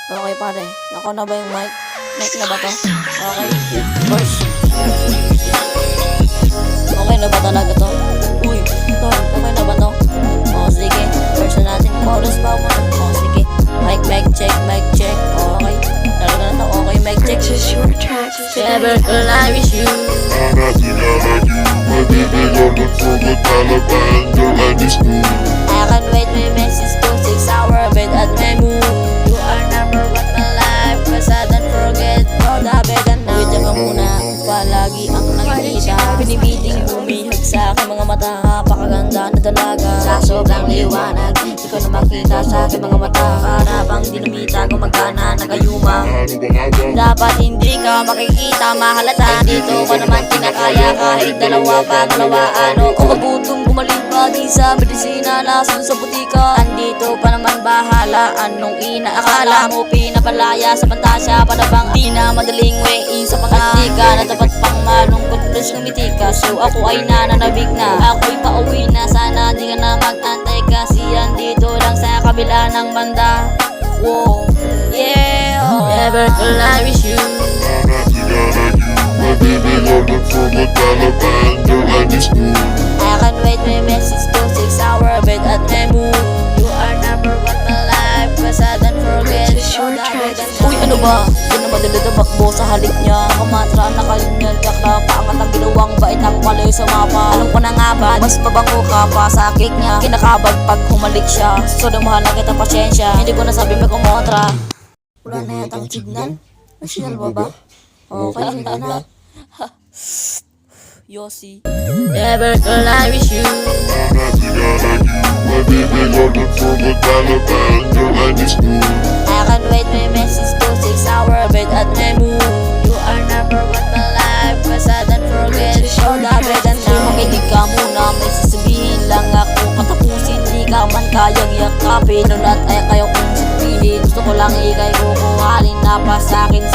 Okay pare, ako na ba yung mic? Mic na ba to? Okay, first. Okay na ba talaga to? Uy, tol, okay na ba to? O sige, first na natin chorus pa mo. O sige, mic check, okay. Talaga na to, okay, mic check. Never will I wish you. I'm acting out like you. My baby golden from the Taliban. Girl, I just knew. I can't wait my message to 6 hour bed at my moon. You are number one my life, cause I don't forget all the bed and now. Wait ka muna, palagi ang nakikita. Binibiting bumihag sa aking mga mata. Napakaganda na dalaga, sa sobrang liwanag. Di ko na makita sa aking mga mata. Parabang dinamita, gumagana, nagayuma. Dapat hindi ka makikita, mahalata. Dito ko naman kinakaya kahit dalawa pa, ano. Kung magutom gumaling pa di sa medisina, lason sa butika. Andito pa naman bahala, anong inaakala mo? Pinapalaya sa pantasya, para bang di na madaling way sa pagkatika. Na dapat pang malungkot, plus ngumiti ka. So ako ay nananabig na, ako'y pauwi na. Sana di ka na mag-antay kasi andito lang sa kabila ng banda. Wow, yeah, never will I wish you. I'm acting out like you. My baby golden from the Taliban. Girl, I just knew. I can't wait my message to 6 hour bed at my moon. You are number one my life, cause I don't forget all the bed and now. Uy, ano ba? Di na madali tumakbo sa halik niya. Kamatra na kalinyan, kakra paangat ang ginawang bait ang paloy sa mapa. Alam ko na nga ba, mas mabango ka pa sa cake niya. Kinakabag pag humalik siya. So mahal na kita, pasyensya. Hindi ko nasabi may kumontra. Wala na yatang signal. May signal ba ba? Okay, hindi na. Yossi. Never will I wish you. I'm acting out like you. My baby golden from the Taliban. Girl, I just knew. I can't wait my message to 6 hour bed at my moon. You are number one my life, cause I don't forget all the bed and now. Makinig ka muna, may sasabihin lang ako. Katapusin, di ka man kayang yakapin. Lunat ay kayo kong sabihin. Gusto ko lang ikay kukuhalin na pa sa akin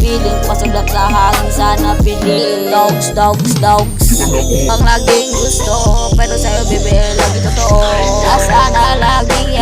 feeling. Pasulat sa hangin sana piling. Dogs ang laging gusto, pero sa'yo bebe lagi totoo. Sana laging